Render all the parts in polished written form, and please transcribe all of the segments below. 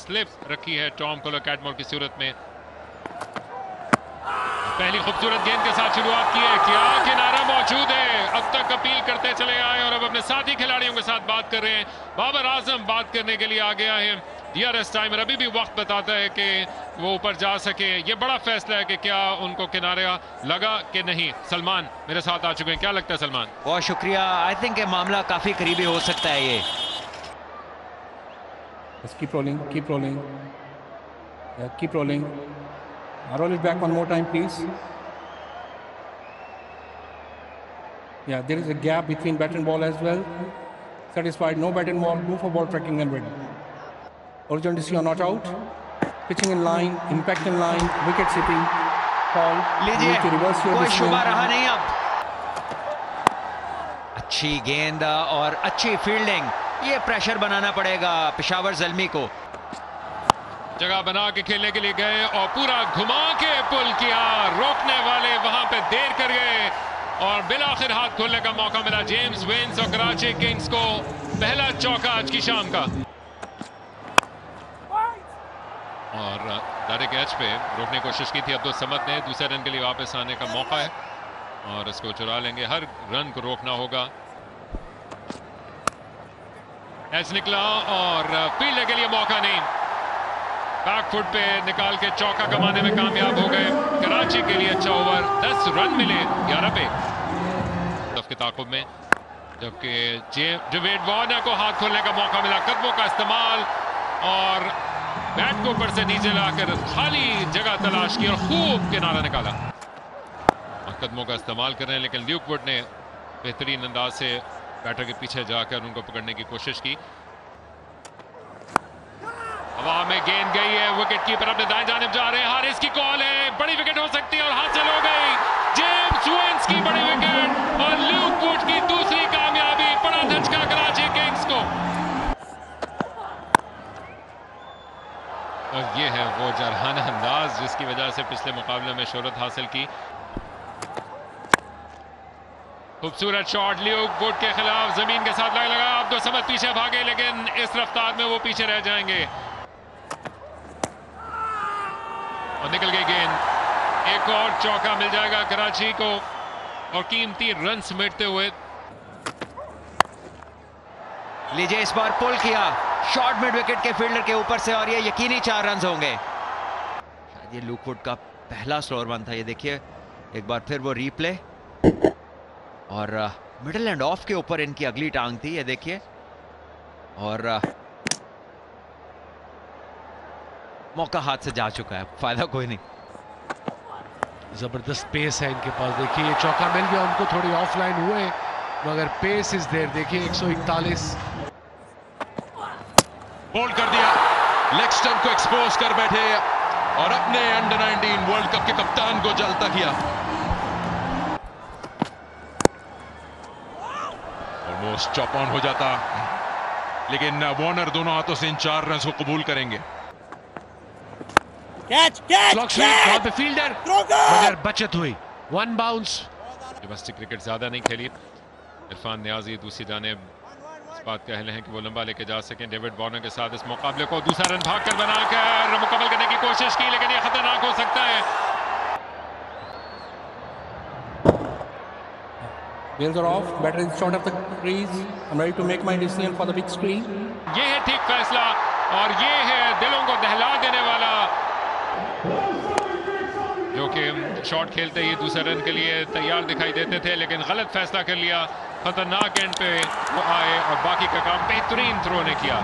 Slip रखी है Tom collar कैटमोर की सूरत में। पहली खूबसूरत गेंद के साथ शुरुआत की है, क्या किनारा मौजूद है। अब तक अपील करते चले आए और अब अपने साथी खिलाड़ियों के साथ बात कर रहे हैं। बाबर आजम बात करने के लिए आ गया है। DRS टाइमर अभी भी वक्त बताता है कि वो ऊपर जा सके। ये बड़ा फैसला है कि क्या उनको किनारा लगा कि नहीं। सलमान मेरे साथ आ चुके हैं, क्या लगता है सलमान? बहुत शुक्रिया। आई थिंक ये मामला काफी करीबी हो सकता है ये। Just keep rolling, keep rolling. Yeah, keep rolling. Roll it back one more time, please. Yeah, there is a gap between bat and ball as well. Satisfied, no bat and ball, move for ball tracking and ready. Original DC are not out. Pitching in line, impact in line, wicket sitting, call. लीजिए, कोई शुबा रहा नहीं अब। अच्छी गेंद और अच्छी fielding, ये प्रेशर बनाना पड़ेगा पेशावर ज़ल्मी को। जगह बना के खेलने के लिए गए और पूरा घुमा के पुल किया। रोकने वाले वहां पे देर कर गए और बिलाखिर हाथ खोलने का मौका मिला जेम्स वेन्स और कराची किंग्स को। पहला चौका आज की शाम का और डायरेक्ट एज पे रोकने की कोशिश की थी अब्दुल समद ने। दूसरे रन के लिए वापस आने का मौका है और इसको चुरा लेंगे। हर रन को रोकना होगा। एज निकला और फील्ड के लिए मौका नहीं। बैक फुट पे निकाल के चौका कमाने में कामयाब हो गए। कराची के लिए अच्छा ओवर, 10 रन मिले 11 पे की ताकुब में, जबकि डेविड वार्नर को हाथ खोलने का मौका मिला। कदमों का इस्तेमाल और बैट को ऊपर से नीचे लाकर खाली जगह तलाश की और खूब किनारा निकाला। और कदमों का इस्तेमाल कर रहे हैं, लेकिन ल्यूक वुड ने बेहतरीन अंदाज से बैटर के पीछे जाकर उनको पकड़ने की कोशिश की। हवा में गेंद गई है, विकेट कीपर अपने दाएं जानिब जा रहे हैं। हारिस की कॉल है, बड़ी विकेट हो सकती है और हासिल हो गई। जेम्स वेन्स की बड़ी विकेट और ल्यूक वुड की दूसरी कामयाबी। बड़ा धचका कराची किंग्स को। और ये है वो जरहाना अंदाज जिसकी वजह से पिछले मुकाबले में शोहरत हासिल की। खूबसूरत शॉट ल्यूक वुड के खिलाफ जमीन के साथ लगा। अब्दुल समद पीछे भागे, लेकिन इस रफ्तार में वो पीछे रह जाएंगे और निकल गई गेंद। एक और चौका मिल जाएगा कराची को और कीमती रन समेटते हुए। लीजिए, इस बार पुल किया शॉर्ट मिड विकेट के फील्डर के ऊपर से और ये यकीनी 4 रन होंगे। ये ल्यूक वुड का पहला स्लोअर वन था। ये देखिए एक बार फिर वो रीप्ले और मिडल एंड ऑफ के ऊपर इनकी अगली टांग थी। ये देखिए और मौका हाथ से जा चुका है, फायदा कोई नहीं। जबरदस्त पेस है इनके पास। देखिए ये चौका मिल गया उनको, थोड़ी ऑफलाइन हुए मगर पेस इज देयर। देखिए 141 बोल्ड कर दिया, लेग स्टंप को एक्सपोज कर बैठे और अपने अंडर 19 वर्ल्ड कप के कप्तान को जलता किया। ऑलमोस्ट चॉप ऑन हो जाता, लेकिन वार्नर दोनों हाथों से इन 4 रन को कबूल करेंगे। कैच पे फील्डर मगर बचत हुई। 1 बाउंस। डोमेस्टिक क्रिकेट ज्यादा नहीं खेली। इरफान नियाजी दूसरी जानिब इस बात के अहल हैं कि वो लंबा लेके जा सकें। डेविड वार्नर के साथ इस मुकाबले को दूसरा रन भागकर बनाकर मुकम्मल करने की कोशिश की, लेकिन ये खतरनाक हो सकता है। Wheels are off, batter is short of the crease. I'm ready to make my decision for the big screen. ये है ठीक फैसला और ये है दिलों को दहला देने वाला, जो कि शॉट खेलते ही दूसरे रन के लिए तैयार दिखाई देते थे, लेकिन गलत फैसला कर लिया। खतरनाक एंड पे वो आए और बाकी का काम बेहतरीन थ्रो ने किया।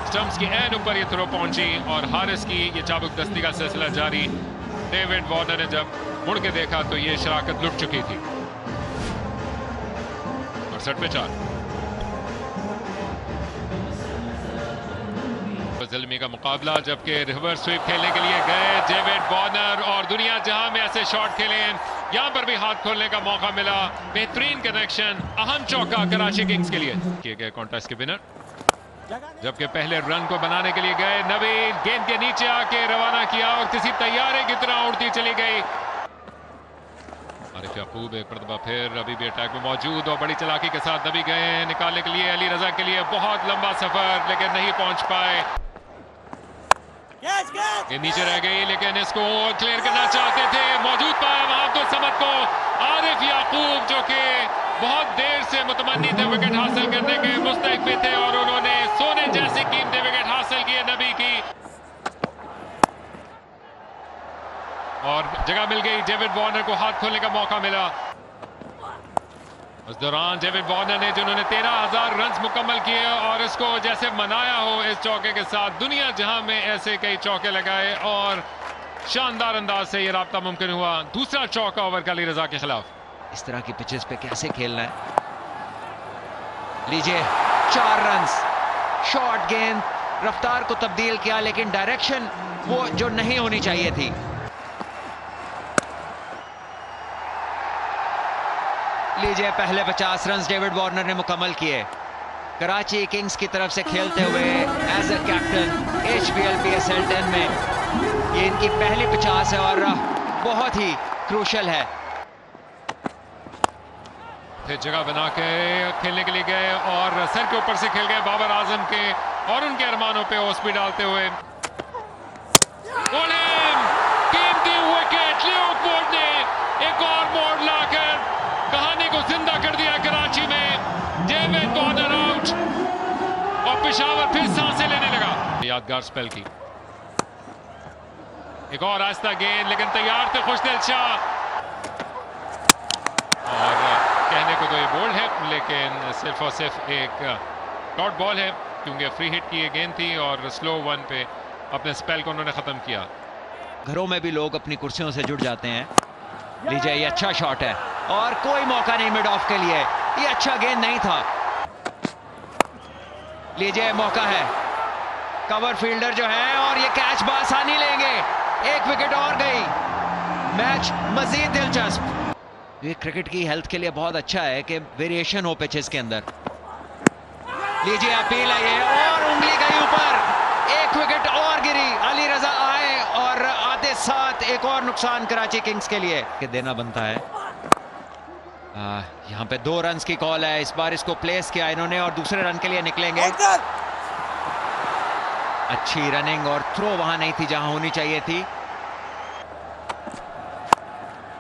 स्टंप्स की एंड ऊपर ये थ्रो पहुंची और हारिस की ये चाबुक दस्ती का सिलसिला जारी। डेविड वार्नर ने जब मुड़ के देखा तो ये शराकत लुट चुकी थी। 68 पे 4। ज़ल्मी का मुकाबला, जबकि रिवर्स स्वीप खेलने के लिए गए डेविड वार्नर और दुनिया जहां में ऐसे शॉट खेले यहां पर भी हाथ खोलने का मौका मिला। बेहतरीन कनेक्शन, अहम चौका कराची किंग्स के लिए किए गए कॉन्टेस्ट के विनर। जबकि पहले रन को बनाने के लिए गए नवीन, गेंद के नीचे आके रवाना किया और किसी तैयारे की तरह उड़ती चली गई। आरिफ याकूब एक मरतबा फिर अभी भी अटैक में मौजूद और बड़ी चालाकी के साथ नबी गए निकालने के लिए। अली रजा के लिए बहुत लंबा सफर, लेकिन नहीं पहुंच पाए। ये नीचे रह गई, लेकिन इसको क्लियर करना चाहते थे, मौजूद पाया वहां अब्दुल समद को। आरिफ याकूब जो कि बहुत देर से मुतमन्नी थे विकेट हासिल करने के, मुस्तहिक भी थे, और उन्होंने सोने जैसी कीमती विकेट हासिल की है नबी की। और जगह मिल गई, डेविड वार्नर को हाथ खोलने का मौका मिला। उस दौरान डेविड वार्नर ने, जिन्होंने 13,000 रन मुकम्मल किए, और इसको जैसे मनाया हो इस चौके के साथ, दुनिया जहां में ऐसे कई चौके लगाए और शानदार अंदाज से ये राब्ता मुमकिन हुआ। दूसरा चौका ओवर का अली रजा के खिलाफ। इस तरह की पिचेस पे कैसे खेलना है। लीजिए 4 रन, शॉर्ट गेंद, रफ्तार को तब्दील किया, लेकिन डायरेक्शन वो जो नहीं होनी चाहिए थी। लीजिए पहले 50 रन डेविड वार्नर ने मुकम्मल किए। कराची किंग्स की तरफ से खेलते हुए as a captain HBL PSL 10 में ये इनकी पहली 50 है और बहुत ही क्रूशल है। फिर जगह बना के खेलने के लिए गए और सर के ऊपर से खेल गए बाबर आजम के, और उनके अरमानों पे ओस भी डालते हुए। कीमती विकेट, ल्यूक वुड ने एक और मोड़ लाकर कहानी को जिंदा कर दिया कराची में। डेविड वार्नर आउट और पेशावर फिर सांसें लेने लगा। यादगार स्पेल की एक और आस्था गेंद, लेकिन तैयार थे खुशदिल शाह, और कहने को तो ये बोल्ड है, लेकिन सिर्फ और सिर्फ एक डॉट बॉल है, क्योंकि फ्री हिट की ये गेंद थी और स्लो वन पे अपने स्पेल को उन्होंने खत्म किया। घरों में भी लोग अपनी कुर्सियों से जुड़ जाते हैं। लीजिए ये अच्छा शॉट है और कोई मौका नहीं मिड ऑफ के लिए, ये अच्छा गेंद नहीं था। लीजिए मौका है, कवर फील्डर जो है, और ये कैच बासानी लेंगे। एक विकेट और गई, मैच मजीद दिलचस्प। ये क्रिकेट की हेल्थ के लिए बहुत अच्छा है कि वेरिएशन हो पिचेस के अंदर। लीजिए अपील है ये, और उंगली गई ऊपर, एक विकेट और गिरी। अली रजा आए और आते साथ एक और नुकसान कराची किंग्स के लिए कि देना बनता है। यहाँ पे 2 रन की कॉल है, इस बार इसको प्लेस किया इन्होंने और दूसरे रन के लिए निकलेंगे। अच्छी रनिंग और थ्रो वहां नहीं थी जहां होनी चाहिए थी,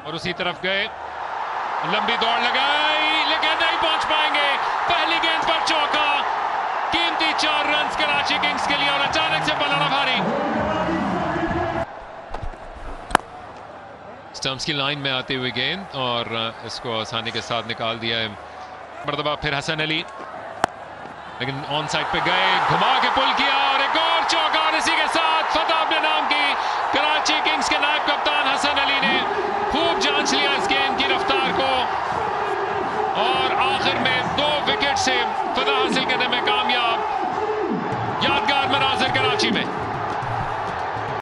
और उसी तरफ गए, लंबी दौड़ लगाई, लेकिन नहीं पहुंच पाएंगे। पहली गेंद पर चौका, कीमती 4 रन कराची किंग्स के लिए, और अचानक से पलड़ा भारी। स्टंप्स की लाइन में आती हुई गेंद, और इसको आसानी के साथ निकाल दिया है। मरतबा फिर हसन अली, लेकिन ऑन साइड पे गए, घुमा के पुल किया, और एक और चौका, और इसी के साथ फतह अपने नाम की। कराची किंग्स के नायब कप्तान हसन अली ने खूब जांच लिया इस गेंद की रफ्तार को, और आखिर में 2 विकेट से फतह हासिल करने में कामयाब।